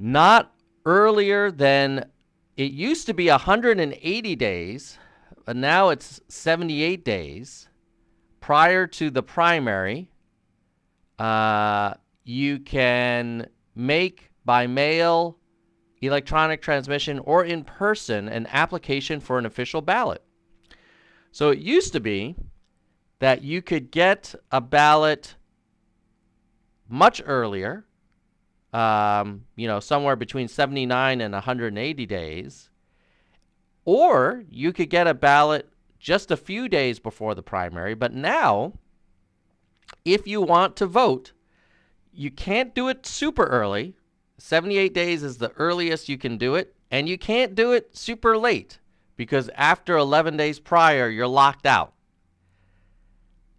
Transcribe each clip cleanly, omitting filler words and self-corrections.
not earlier than, it used to be 180 days, but now it's 78 days prior to the primary. You can make by mail, electronic transmission, or in person an application for an official ballot. So it used to be that you could get a ballot much earlier, somewhere between 79 and 180 days, or you could get a ballot just a few days before the primary. But now, if you want to vote, you can't do it super early. 78 days is the earliest you can do it, and you can't do it super late, because after 11 days prior, you're locked out.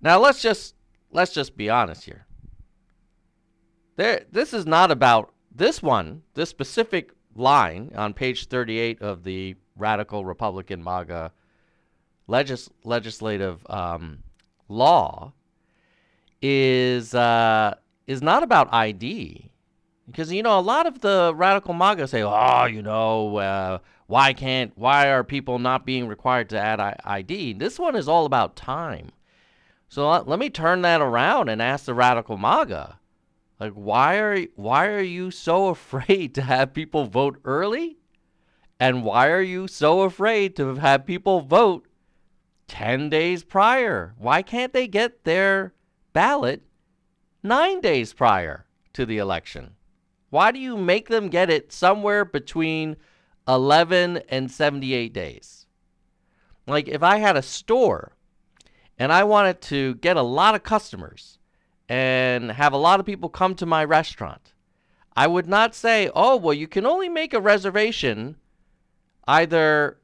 Now, let's just be honest here. This is not about this specific line on page 38 of the Radical Republican MAGA legislative law is not about ID. Because, a lot of the Radical MAGA say, why are people not being required to add ID? This one is all about time. So let me turn that around and ask the Radical MAGA, like, why are you so afraid to have people vote early? And why are you so afraid to have people vote 10 days prior? Why can't they get their ballot 9 days prior to the election? Why do you make them get it somewhere between 11 and 78 days? Like, if I had a store and I wanted to get a lot of customers and have a lot of people come to my restaurant, I would not say, oh, well, you can only make a reservation either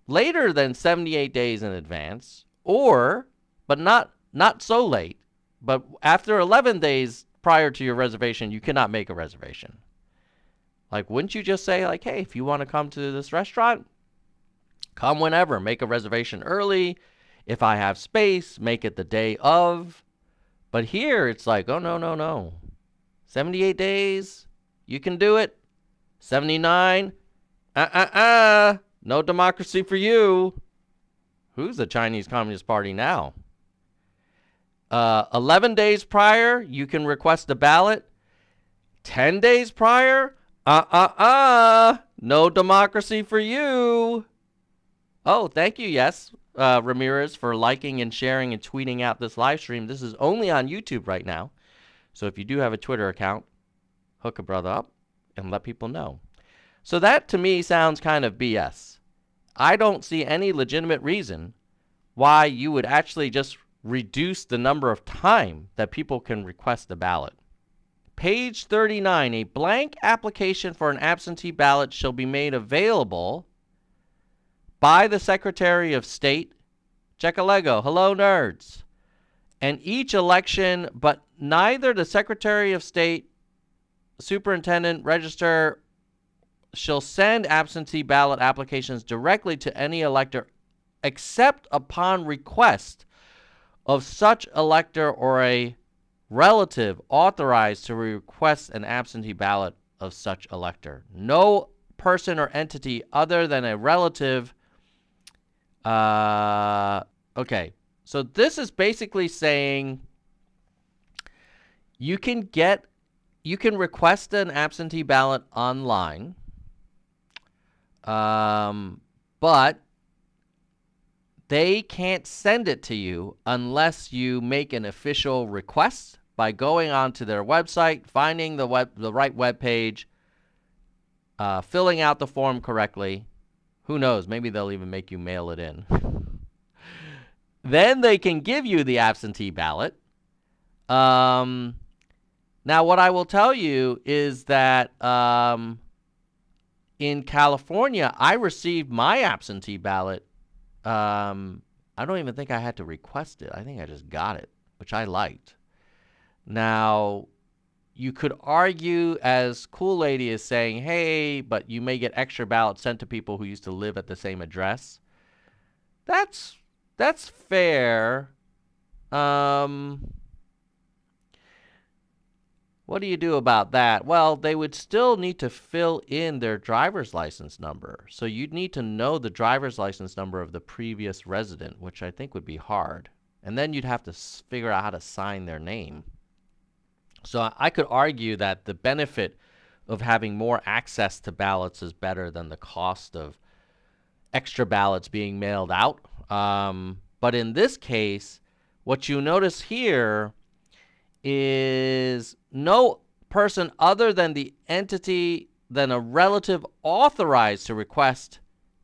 later than 78 days in advance, but not so late, but after 11 days prior to your reservation, you cannot make a reservation. Like, wouldn't you just say, like, hey, if you want to come to this restaurant, come whenever, make a reservation early. If I have space, make it the day of. But here, it's like, oh, no. 78 days, you can do it. 79, no democracy for you. Who's the Chinese Communist Party now? 11 days prior, you can request a ballot. 10 days prior, no democracy for you. Oh, thank you, yes, Ramirez, for liking and sharing and tweeting out this live stream. This is only on YouTube right now. So if you do have a Twitter account, hook a brother up and let people know. So that, to me, sounds kind of BS. I don't see any legitimate reason why you would actually just reduce the number of time that people can request a ballot. Page 39, a blank application for an absentee ballot shall be made available by the Secretary of State. Check a Lego. Hello, nerds. And each election, but neither the Secretary of State, Superintendent, Register shall send absentee ballot applications directly to any elector except upon request of such elector or a relative authorized to request an absentee ballot of such elector. No person or entity other than a relative. Okay, so this is basically saying you can request an absentee ballot online, but they can't send it to you unless you make an official request by going onto their website, finding the right web page, filling out the form correctly. Who knows? Maybe they'll even make you mail it in. Then they can give you the absentee ballot. Now, what I will tell you is that in California, I received my absentee ballot. I don't even think I had to request it. I think I just got it, which I liked. Now, you could argue, as Cool Lady is saying, hey, but you may get extra ballots sent to people who used to live at the same address. That's fair. What do you do about that? Well, they would still need to fill in their driver's license number. So you'd need to know the driver's license number of the previous resident, which I think would be hard. And then you'd have to figure out how to sign their name. So I could argue that the benefit of having more access to ballots is better than the cost of extra ballots being mailed out. But in this case, what you notice here is no person other than the entity than a relative authorized to request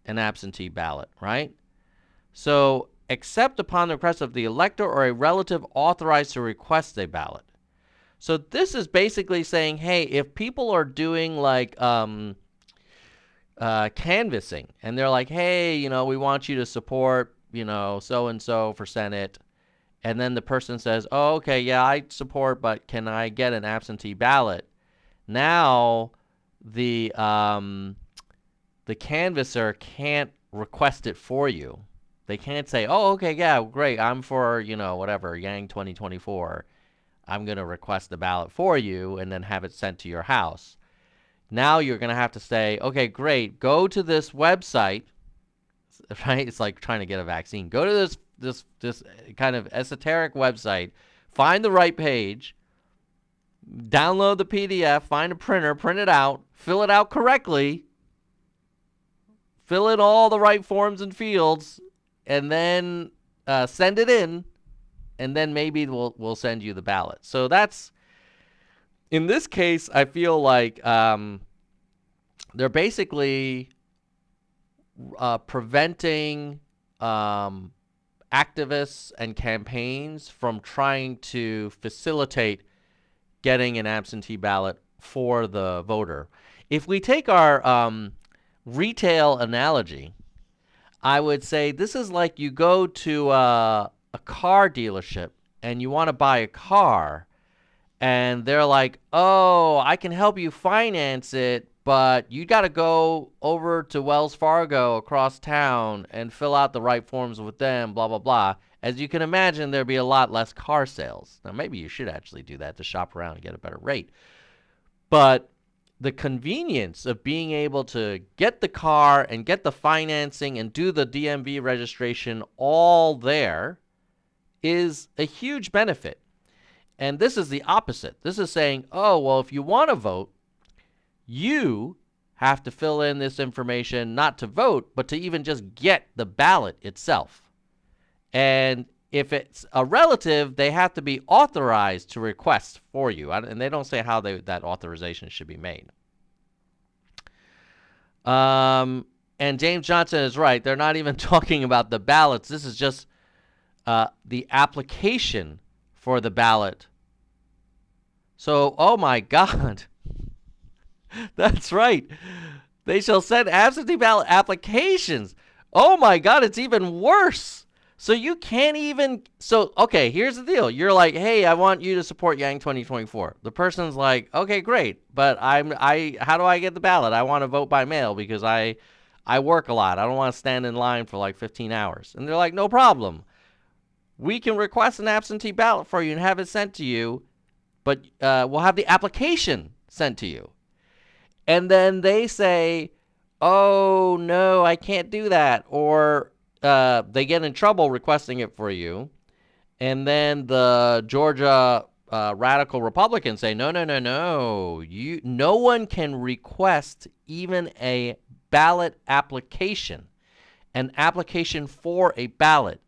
an absentee ballot, right? So, except upon the request of the elector or a relative authorized to request a ballot. So this is basically saying, hey, if people are doing like canvassing and they're like, hey, you know, we want you to support, you know, so-and-so for Senate. And then the person says, oh, okay, yeah, I support, but can I get an absentee ballot? Now the canvasser can't request it for you. They can't say, oh, okay, yeah, great, I'm for, you know, whatever, Yang 2024. I'm going to request the ballot for you and then have it sent to your house. Now you're going to have to say, okay, great, go to this website, right? It's like trying to get a vaccine. Go to this kind of esoteric website, find the right page, download the PDF, find a printer, print it out, fill it out correctly, fill in all the right forms and fields, and then send it in, and then maybe we'll send you the ballot. So that's, in this case, I feel like they're basically preventing activists and campaigns from trying to facilitate getting an absentee ballot for the voter. If we take our retail analogy, I would say this is like you go to a car dealership and you want to buy a car, and they're like, oh, I can help you finance it, but you got to go over to Wells Fargo across town and fill out the right forms with them, blah, blah, blah. As you can imagine, there'd be a lot less car sales. Now, maybe you should actually do that to shop around and get a better rate. But the convenience of being able to get the car and get the financing and do the DMV registration all there is a huge benefit. And this is the opposite. This is saying, oh, well, if you want to vote, you have to fill in this information not to vote, but to even just get the ballot itself. And if it's a relative, they have to be authorized to request for you. And they don't say how that authorization should be made. And James Johnson is right. They're not even talking about the ballots. This is just the application for the ballot. So, oh my God. That's right. They shall send absentee ballot applications. Oh my God, it's even worse. So you can't even, so, okay, here's the deal. You're like, hey, I want you to support Yang 2024. The person's like, okay, great, but how do I get the ballot? I want to vote by mail because I work a lot. I don't want to stand in line for like 15 hours. And they're like, no problem. We can request an absentee ballot for you and have it sent to you, but we'll have the application sent to you. And then they say, oh, no, I can't do that. Or they get in trouble requesting it for you. And then the Georgia radical Republicans say, no. No one can request even a ballot application, an application for a ballot.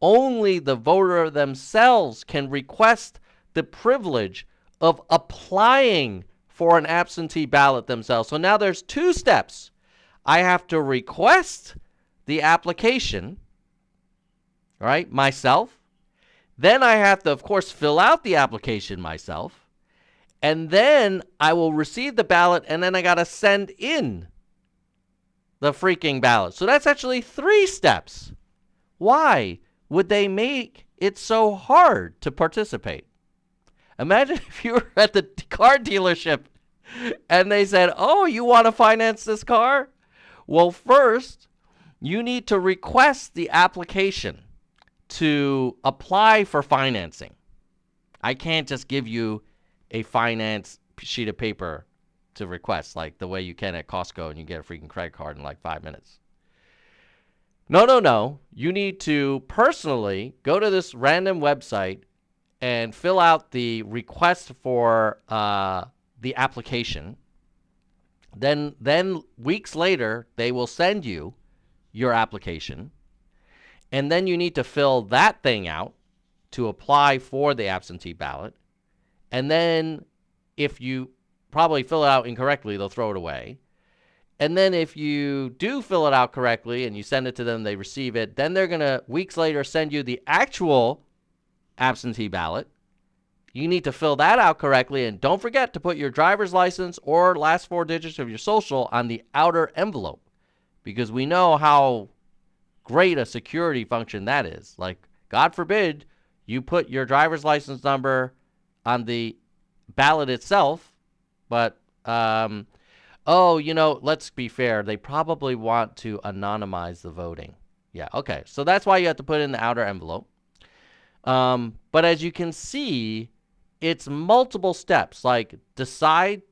Only the voter themselves can request the privilege of applying for an absentee ballot themselves. So now there's two steps. I have to request the application, right, myself. Then I have to, of course, fill out the application myself. And then I will receive the ballot, and then I got to send in the freaking ballot. So that's actually 3 steps. Why would they make it so hard to participate? Imagine if you were at the car dealership and they said, oh, you want to finance this car? Well, first, you need to request the application to apply for financing. I can't just give you a finance sheet of paper to request, like the way you can at Costco and you get a freaking credit card in like 5 minutes. No. You need to personally go to this random website and fill out the request for the application. Then weeks later, they will send you your application. And then you need to fill that thing out to apply for the absentee ballot. And then if you probably fill it out incorrectly, they'll throw it away. And then if you do fill it out correctly and you send it to them, they receive it, then they're going to, weeks later, send you the actual absentee ballot. You need to fill that out correctly, and don't forget to put your driver's license or last 4 digits of your social on the outer envelope, because we know how great a security function that is. Like, God forbid you put your driver's license number on the ballot itself, but let's be fair, they probably want to anonymize the voting. Yeah, okay, so that's why you have to put it in the outer envelope. But as you can see, it's multiple steps. Like, decide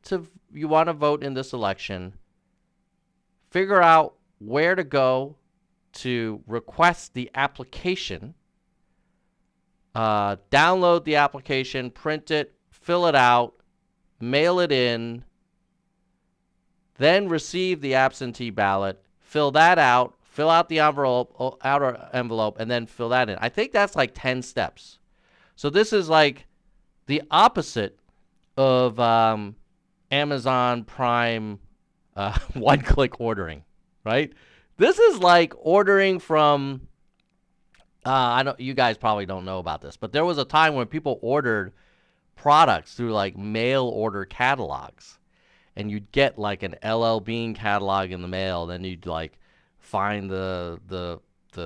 you want to vote in this election, figure out where to go to request the application, download the application, print it, fill it out, mail it in, then receive the absentee ballot, fill that out, fill out the outer envelope, and then fill that in. I think that's like 10 steps. So this is like the opposite of Amazon Prime one-click ordering, right? This is like ordering from, you guys probably don't know about this, but there was a time when people ordered products through like mail order catalogs. And you'd get like an LL Bean catalog in the mail. Then you'd like find the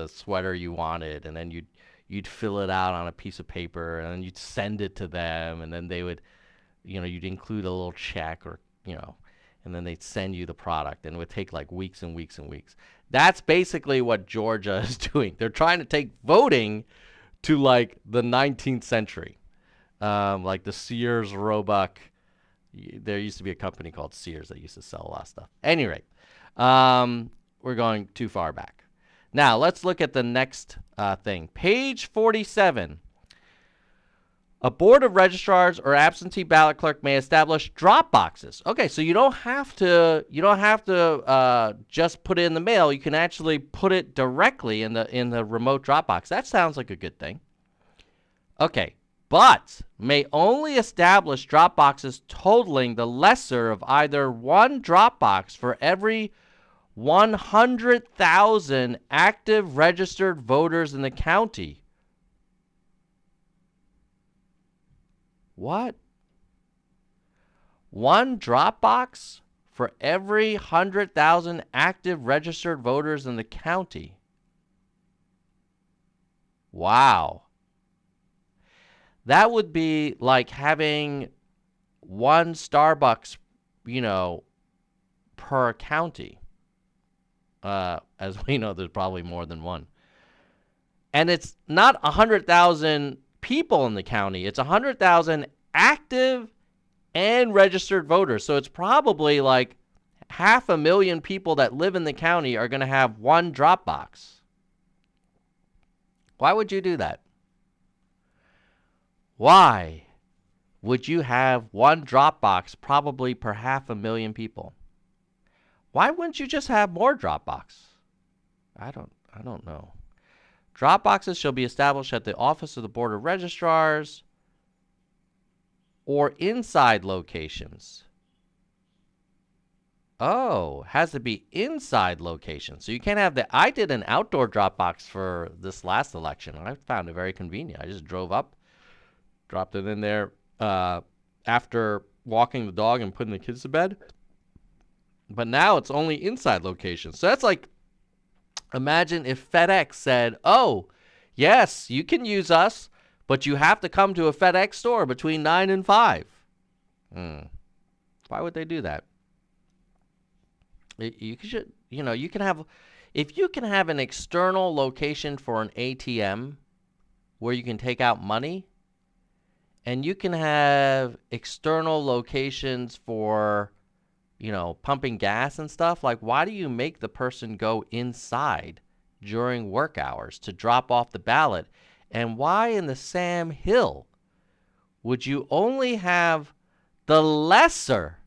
sweater you wanted, and then you'd fill it out on a piece of paper, and then you'd send it to them, and then they would, you'd include a little check, or and then they'd send you the product, and it would take like weeks and weeks and weeks. That's basically what Georgia is doing. They're trying to take voting to like the 19th century, like the Sears Roebuck. There used to be a company called Sears that used to sell a lot of stuff. Any rate, we're going too far back. Now, let's look at the next thing. Page 47. A board of registrars or absentee ballot clerk may establish drop boxes. Okay, so you don't have to just put it in the mail. You can actually put it directly in the remote drop box. That sounds like a good thing. Okay. But may only establish drop boxes totaling the lesser of either one drop box for every 100,000 active registered voters in the county. What? One drop box for every 100,000 active registered voters in the county. Wow. That would be like having one Starbucks, per county. As we know, there's probably more than one. And it's not 100,000 people in the county. It's 100,000 active and registered voters. So it's probably like 500,000 people that live in the county are going to have one drop box. Why would you do that? Why would you have one drop box probably per 500,000 people? Why wouldn't you just have more drop box? I don't know. Drop boxes shall be established at the office of the Board of Registrars or inside locations. Oh, has to be inside locations. So you can't have I did an outdoor drop box for this last election. I found it very convenient. I just drove up, dropped it in there after walking the dog and putting the kids to bed. But now it's only inside locations. So that's like, imagine if FedEx said, oh, yes, you can use us, but you have to come to a FedEx store between 9 and 5. Why would they do that? You can have, if you can have an external location for an ATM where you can take out money, and you can have external locations for, pumping gas and stuff, like why do you make the person go inside during work hours to drop off the ballot? And why in the Sam Hill would you only have the lesser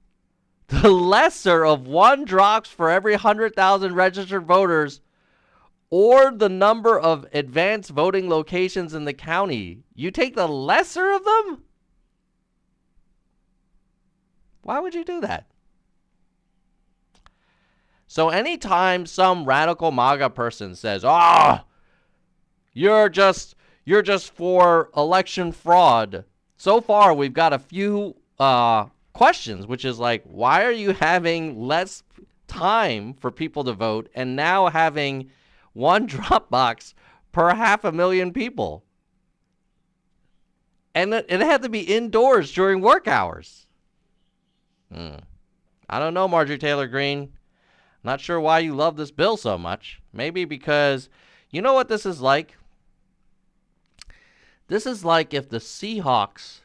of 1 drops for every 100,000 registered voters, or the number of advanced voting locations in the county? You take the lesser of them? Why would you do that? So anytime some radical MAGA person says, you're just for election fraud, so far we've got a few questions, which is like, why are you having less time for people to vote and now having 1 drop box per 500,000 people? And it had to be indoors during work hours. I don't know, Marjorie Taylor Greene. Not sure why you love this bill so much. Maybe because, you know what this is like? This is like if the Seahawks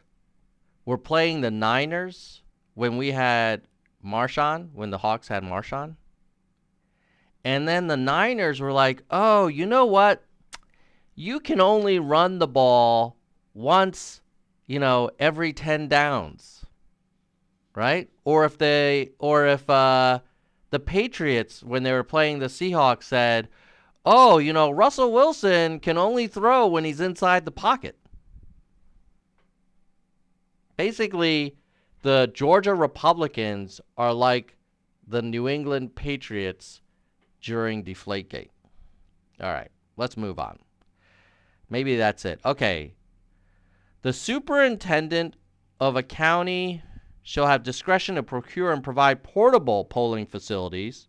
were playing the Niners when we had Marshawn, when the Hawks had Marshawn. And then the Niners were like, oh, you know what? You can only run the ball once, every 10 downs. Right? Or if the Patriots, when they were playing the Seahawks, said, oh, Russell Wilson can only throw when he's inside the pocket. Basically, the Georgia Republicans are like the New England Patriots during Deflategate. All right, let's move on. Maybe that's it. Okay. The superintendent of a county shall have discretion to procure and provide portable polling facilities.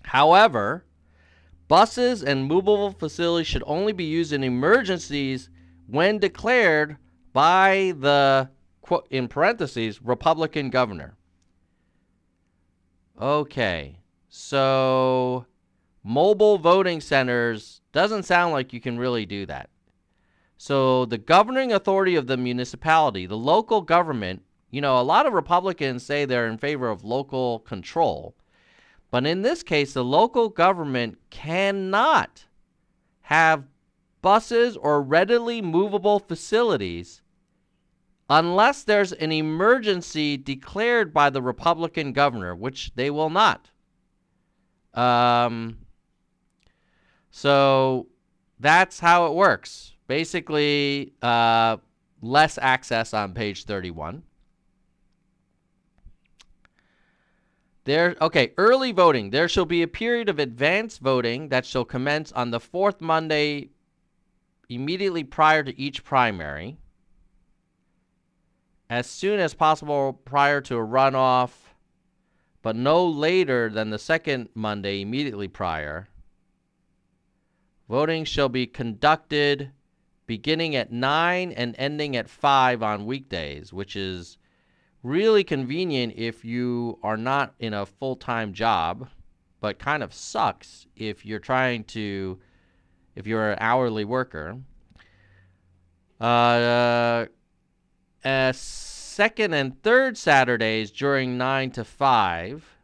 However, buses and movable facilities should only be used in emergencies when declared by the, in parentheses, Republican governor. Okay, so mobile voting centers doesn't sound like you can really do that. So the governing authority of the municipality, the local government, a lot of Republicans say they're in favor of local control. But in this case, the local government cannot have buses or readily movable facilities unless there's an emergency declared by the Republican governor, which they will not. So that's how it works. Basically, less access on page 31. Early voting. There shall be a period of advanced voting that shall commence on the 4th Monday immediately prior to each primary, as soon as possible prior to a runoff, but no later than the 2nd Monday immediately prior. Voting shall be conducted beginning at 9 and ending at 5 on weekdays, which is really convenient if you are not in a full-time job, but kind of sucks if you're if you're an hourly worker. Second and third Saturdays during 9 to 5.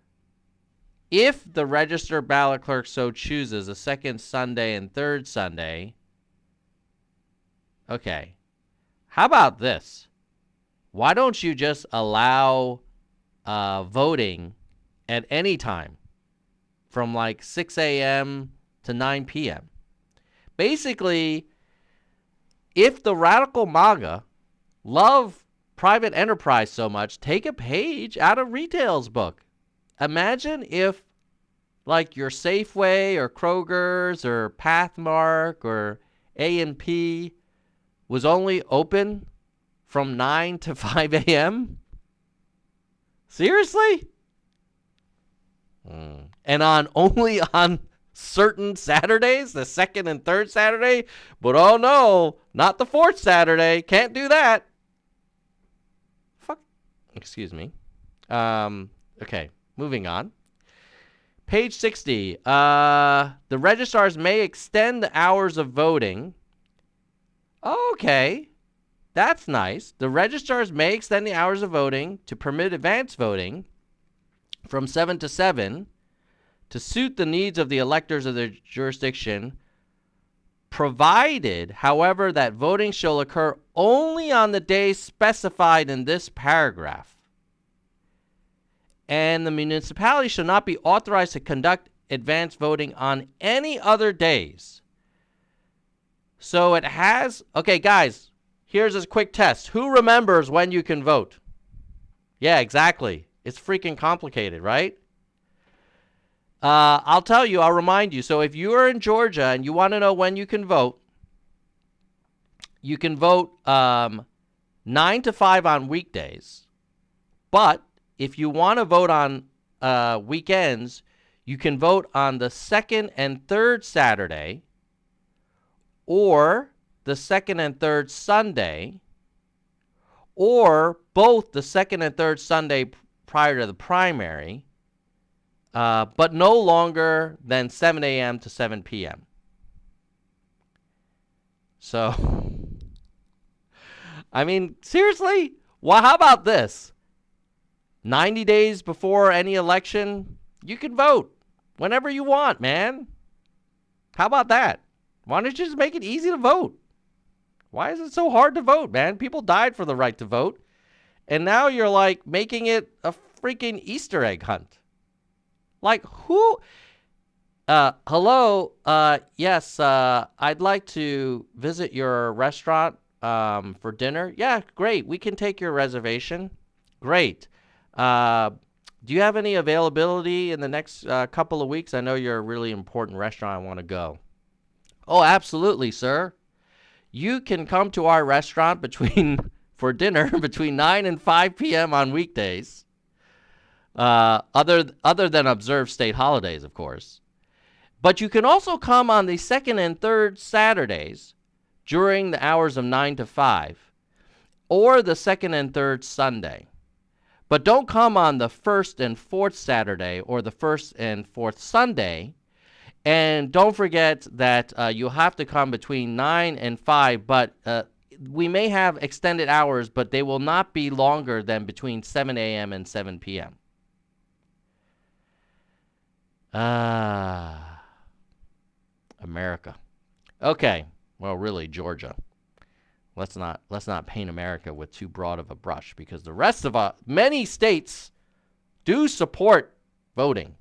If the registered ballot clerk so chooses, a second Sunday and third Sunday. Okay. How about this? Why don't you just allow voting at any time from like 6 a.m. to 9 p.m.? Basically, if the radical MAGA love private enterprise so much, take a page out of retail's book. Imagine if like your Safeway or Kroger's or Pathmark or A&P was only open from 9 to 5 a.m.? Seriously? And only on certain Saturdays, the 2nd and 3rd Saturday? But oh no, not the 4th Saturday. Can't do that. Fuck. Excuse me. Okay, moving on. Page 60. The registrars may extend the hours of voting. Okay. That's nice. The registrars may extend the hours of voting to permit advance voting from 7 to 7 to suit the needs of the electors of their jurisdiction, provided, however, that voting shall occur only on the days specified in this paragraph. And the municipality shall not be authorized to conduct advance voting on any other days. So it has, okay, guys, here's a quick test. Who remembers when you can vote? Yeah, exactly. It's freaking complicated, right? I'll tell you, I'll remind you. So if you are in Georgia and you want to know when you can vote 9 to 5 on weekdays. But if you want to vote on weekends, you can vote on the second and third Saturday or the second and third Sunday, or both the second and third Sunday prior to the primary, but no longer than 7 a.m. to 7 p.m. So, I mean, seriously? Well, how about this? 90 days before any election, you can vote whenever you want, man. How about that? Why don't you just make it easy to vote? Why is it so hard to vote, man? People died for the right to vote. And now you're like making it a freaking Easter egg hunt. Like who? Hello. Yes, I'd like to visit your restaurant for dinner. Yeah, great. We can take your reservation. Great. Do you have any availability in the next couple of weeks? I know you're a really important restaurant. I want to go. Oh, absolutely, sir. You can come to our restaurant for dinner between 9 and 5 p.m. on weekdays, other than observed state holidays, of course. But you can also come on the second and third Saturdays during the hours of 9 to 5, or the second and third Sunday. But don't come on the first and fourth Saturday or the first and fourth Sunday. And don't forget that you'll have to come between 9 and 5, but we may have extended hours, but they will not be longer than between 7 a.m. and 7 p.m. America. Okay, well, really, Georgia. Let's not paint America with too broad of a brush, because the rest of many states do support voting.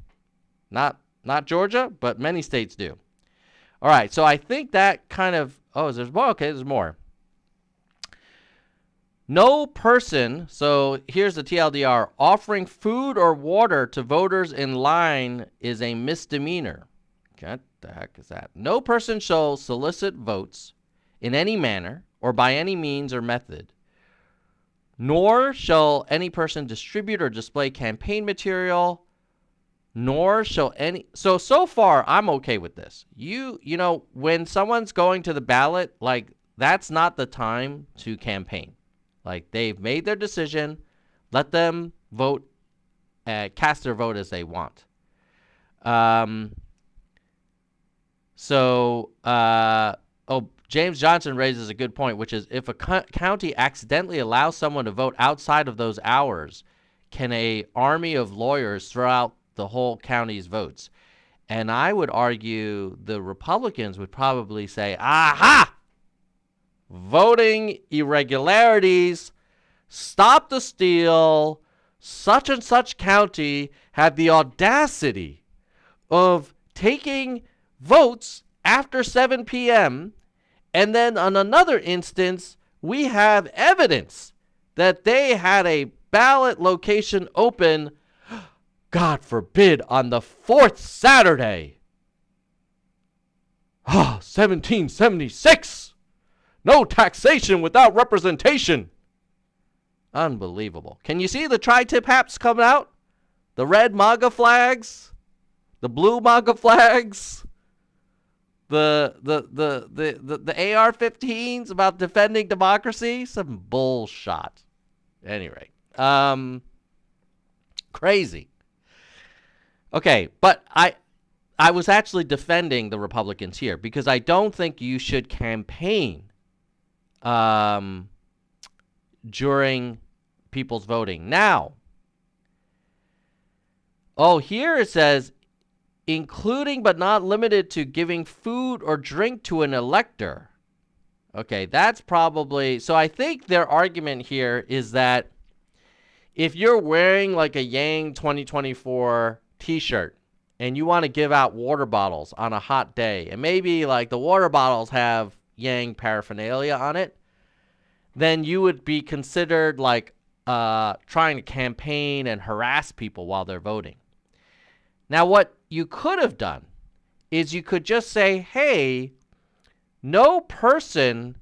Not Georgia, but many states do. All right, so I think that kind of, there's more? Okay, there's more. No person, so here's the TLDR, offering food or water to voters in line is a misdemeanor. What the heck is that? No person shall solicit votes in any manner or by any means or method, nor shall any person distribute or display campaign material, nor shall any, so far I'm okay with this. You know, when someone's going to the ballot, like, that's not the time to campaign. Like, they've made their decision, let them vote, cast their vote as they want. James Johnson raises a good point, which is if a county accidentally allows someone to vote outside of those hours, can a army of lawyers throw out the whole county's votes? And I would argue the Republicans would probably say, aha! Voting irregularities, stop the steal, such and such county had the audacity of taking votes after 7 p.m., and then on another instance, we have evidence that they had a ballot location open, God forbid, on the fourth Saturday. 1776! No taxation without representation. Unbelievable. Can you see the tri-tip hats coming out? The red MAGA flags? The blue MAGA flags? The AR-15s about defending democracy? Some bullshit. Anyway. Crazy. Okay, but I was actually defending the Republicans here because I don't think you should campaign during people's voting. Now, here it says, including but not limited to giving food or drink to an elector. Okay, that's probably, so I think their argument here is that if you're wearing like a Yang 2024 t-shirt and you want to give out water bottles on a hot day, and maybe like the water bottles have Yang paraphernalia on it, then you would be considered like trying to campaign and harass people while they're voting. Now, what you could have done is you could just say, hey, no person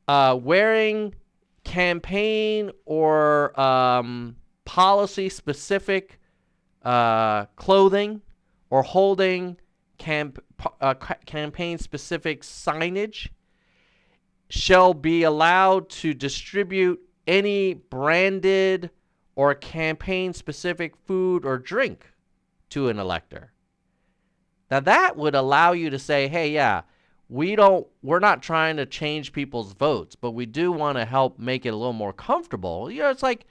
wearing campaign or policy-specific clothing or holding campaign-specific signage shall be allowed to distribute any branded or campaign-specific food or drink to an elector. Now that would allow you to say, hey, yeah, we're not trying to change people's votes, but we do want to help make it a little more comfortable. You know, it's like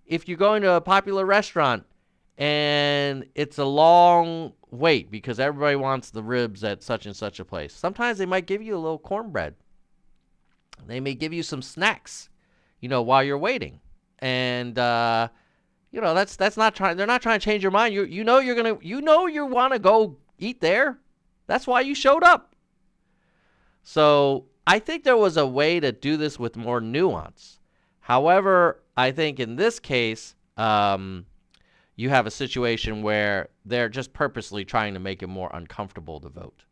if you're going to a popular restaurant and it's a long wait because everybody wants the ribs at such and such a place. Sometimes they might give you a little cornbread. They may give you some snacks, you know, while you're waiting. And you know, that's not trying, they're not trying to change your mind. You know you want to go eat there. That's why you showed up. So I think there was a way to do this with more nuance. However, I think in this case, you have a situation where they're just purposely trying to make it more uncomfortable to vote.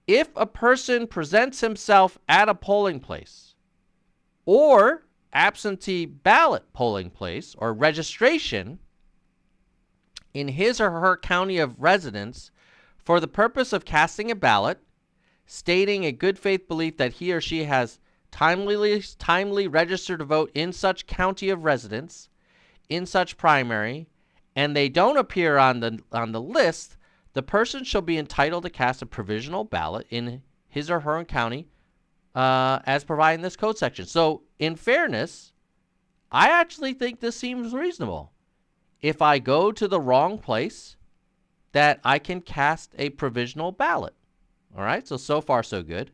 If a person presents himself at a polling place or absentee ballot polling place or registration in his or her county of residence for the purpose of casting a ballot, stating a good faith belief that he or she has timely registered to vote in such county of residence, in such primary, and they don't appear on the list, the person shall be entitled to cast a provisional ballot in his or her own county as provided in this code section. So, in fairness, I actually think this seems reasonable. If I go to the wrong place, that I can cast a provisional ballot. All right, so far so good.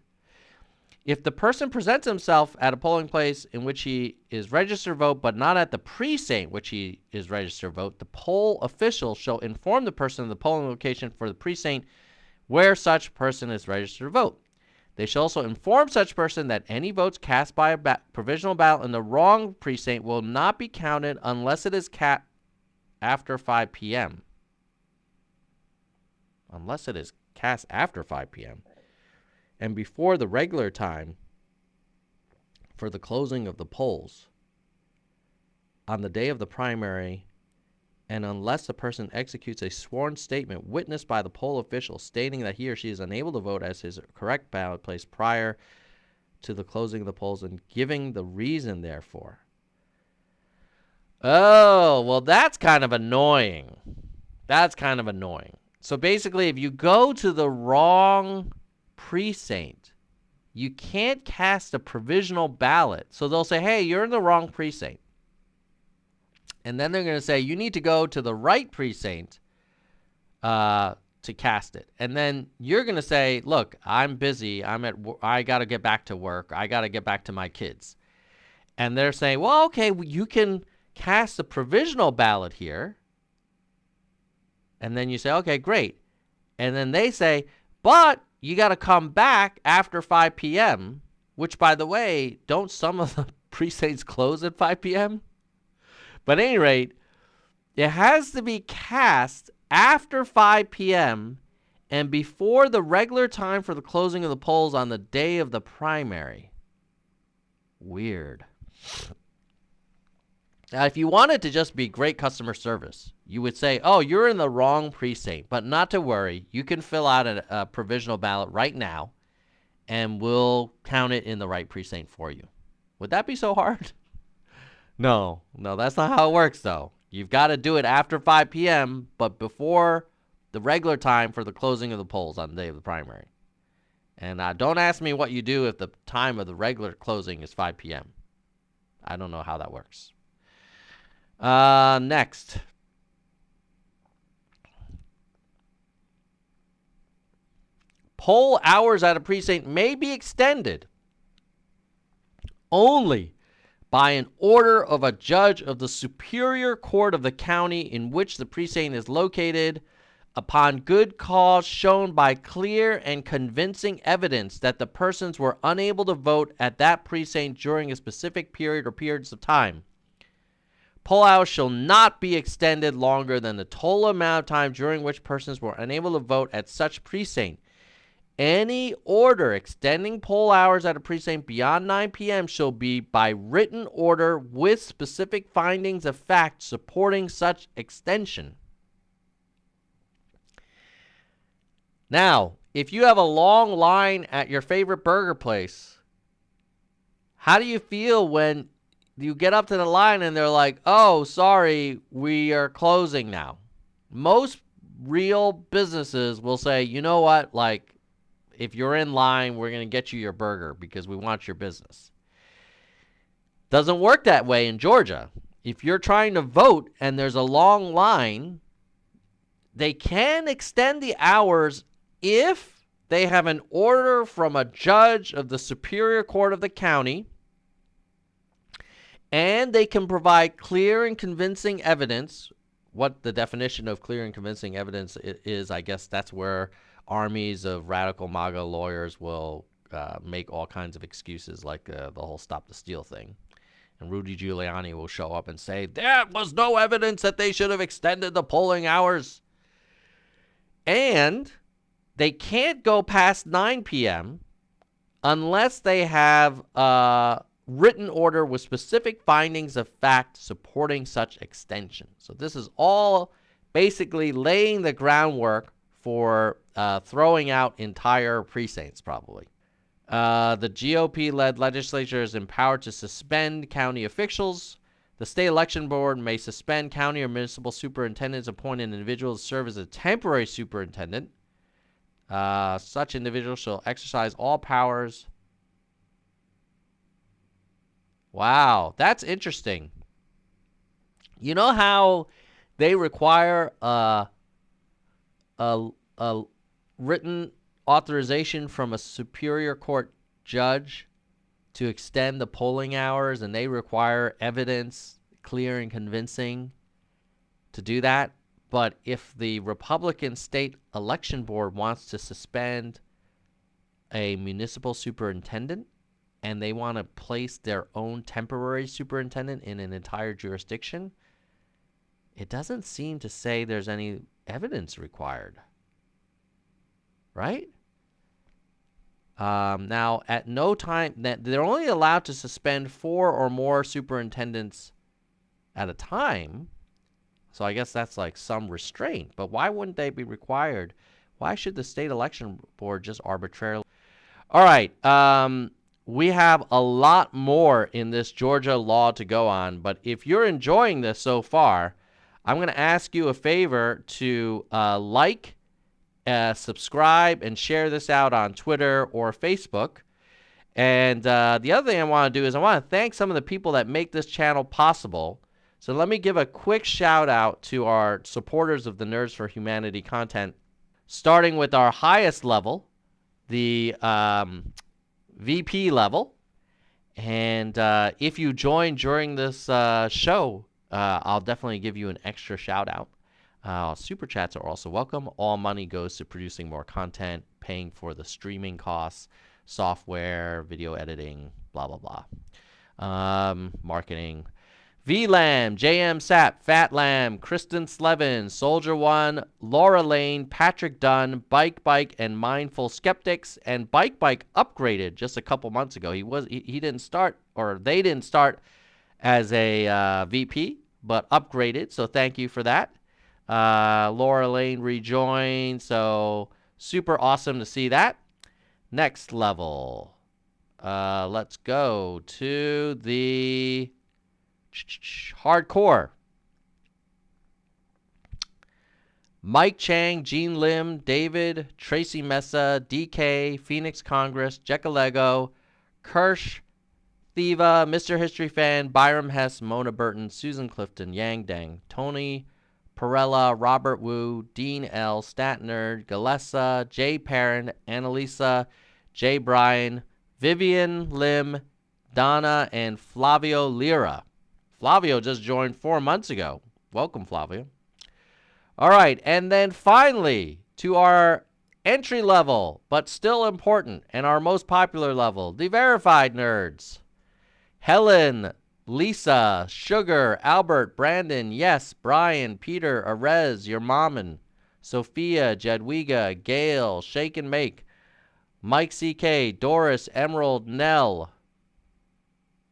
If the person presents himself at a polling place in which he is registered to vote, but not at the precinct which he is registered to vote, the poll official shall inform the person of the polling location for the precinct where such person is registered to vote. They shall also inform such person that any votes cast by a provisional ballot in the wrong precinct will not be counted unless it is cast after 5 p.m. Unless it is cast after 5 p.m. and before the regular time for the closing of the polls on the day of the primary, and unless the person executes a sworn statement witnessed by the poll official stating that he or she is unable to vote as his correct ballot placed prior to the closing of the polls and giving the reason therefore. Oh, well, that's kind of annoying. So basically, if you go to the wrong precinct, you can't cast a provisional ballot. So they'll say, hey, you're in the wrong precinct. And then they're going to say, you need to go to the right precinct to cast it. And then you're going to say, look, I'm busy. I got to get back to work. I got to get back to my kids. And they're saying, well, okay, you can cast a provisional ballot here. And then you say, okay, great. And then they say, but you got to come back after 5 p.m., which, by the way, don't some of the precincts close at 5 p.m.? But at any rate, it has to be cast after 5 p.m. and before the regular time for the closing of the polls on the day of the primary. Weird. Now, if you wanted to just be great customer service, you would say, oh, you're in the wrong precinct, but not to worry. You can fill out a provisional ballot right now, and we'll count it in the right precinct for you. Would that be so hard? No, that's not how it works, though. You've got to do it after 5 p.m., but before the regular time for the closing of the polls on the day of the primary. And don't ask me what you do if the time of the regular closing is 5 p.m. I don't know how that works. Next. Poll hours at a precinct may be extended only by an order of a judge of the Superior Court of the county in which the precinct is located, upon good cause shown by clear and convincing evidence that the persons were unable to vote at that precinct during a specific period or periods of time. Poll hours shall not be extended longer than the total amount of time during which persons were unable to vote at such precinct. Any order extending poll hours at a precinct beyond 9 p.m. shall be by written order with specific findings of fact supporting such extension. Now, if you have a long line at your favorite burger place, how do you feel when you get up to the line and they're like, oh, sorry, we are closing now? Most real businesses will say, you know what, like, if you're in line, we're going to get you your burger because we want your business. Doesn't work that way in Georgia. If you're trying to vote and there's a long line, they can extend the hours if they have an order from a judge of the Superior Court of the county, and they can provide clear and convincing evidence. What the definition of clear and convincing evidence is, I guess that's where armies of radical MAGA lawyers will make all kinds of excuses, like the whole Stop the Steal thing. And Rudy Giuliani will show up and say, there was no evidence that they should have extended the polling hours. And they can't go past 9 p.m. unless they have a written order with specific findings of fact supporting such extension. So this is all basically laying the groundwork for throwing out entire precincts, probably. The GOP-led legislature is empowered to suspend county officials. The state election board may suspend county or municipal superintendents, appoint an individual to serve as a temporary superintendent. Such individual shall exercise all powers. Wow, that's interesting. You know how they require a written authorization from a Superior Court judge to extend the polling hours, and they require evidence, clear and convincing, to do that? But if the Republican State Election Board wants to suspend a municipal superintendent and they want to place their own temporary superintendent in an entire jurisdiction, it doesn't seem to say there's any evidence required, right? Now, at no time, they're only allowed to suspend 4 or more superintendents at a time. So I guess that's like some restraint. But why wouldn't they be required? Why should the state election board just arbitrarily? All right. We have a lot more in this Georgia law to go on. But if you're enjoying this so far, I'm going to ask you a favor to like, subscribe, and share this out on Twitter or Facebook. And the other thing I want to do is I want to thank some of the people that make this channel possible. So let me give a quick shout out to our supporters of the Nerds for Humanity content, starting with our highest level, the VP level. And if you join during this show, I'll definitely give you an extra shout out. Super chats are also welcome. All money goes to producing more content, paying for the streaming costs, software, video editing, blah, blah, blah. Marketing. VLAM, JM Sap, Fat Lamb, Kristen Slevin, Soldier One, Laura Lane, Patrick Dunn, Bike, and Mindful Skeptics. And Bike upgraded just a couple months ago. He didn't start, or they didn't start as a VP, but upgraded. So thank you for that. Laura Lane rejoined. So super awesome to see that. Next level. Let's go to the hardcore. Mike Chang, Gene Lim, David, Tracy Mesa, DK, Phoenix Congress, Jekalego, Kirsch, Thiva, Mr. History Fan, Byram Hess, Mona Burton, Susan Clifton, Yang Dang, Tony Perella, Robert Wu, Dean L, Stat Nerd, Galessa, Jay Perrin, Annalisa, Jay Bryan, Vivian Lim, Donna, and Flavio Lira. Flavio just joined 4 months ago. Welcome, Flavio. All right, and then finally, to our entry level, but still important, and our most popular level, the verified nerds. Helen, Lisa, Sugar, Albert, Brandon, Yes, Brian, Peter, Arez, Your Mommin, Sophia, Jadwiga, Gail, Shake and Make, Mike CK, Doris, Emerald, Nell.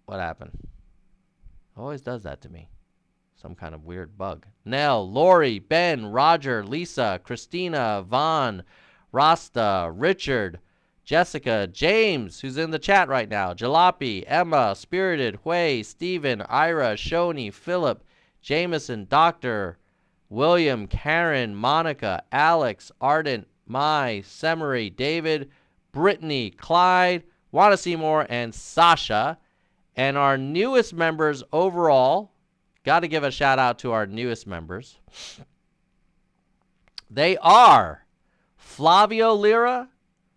What happened? Always does that to me. Some kind of weird bug. Nell, Lori, Ben, Roger, Lisa, Christina, Vaughn, Rasta, Richard, Jessica, James, who's in the chat right now, Jalopy, Emma, Spirited, Hui, Steven, Ira, Shoni, Philip, Jameson, Doctor, William, Karen, Monica, Alex, Ardent, Mai, Semery, David, Brittany, Clyde, Wanna See More, and Sasha. And our newest members overall, got to give a shout out to our newest members. They are Flavio Lira,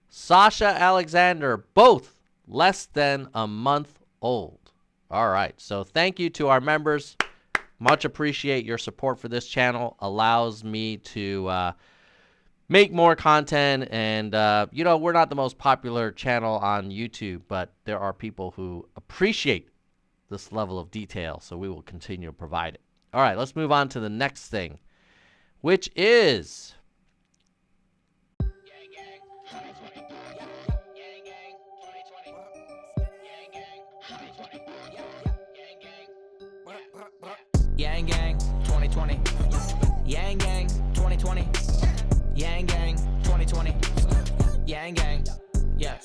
Sasha Alexander, both less than a month old. All right, so thank you to our members. Much appreciate your support for this channel. Allows me to make more content, and you know, we're not the most popular channel on YouTube, but there are people who appreciate this level of detail, so we will continue to provide it. All right, let's move on to the next thing, which is Yang Gang 2020. Yang Gang 2020. Yang Gang 2020. Yang Gang. Yeah.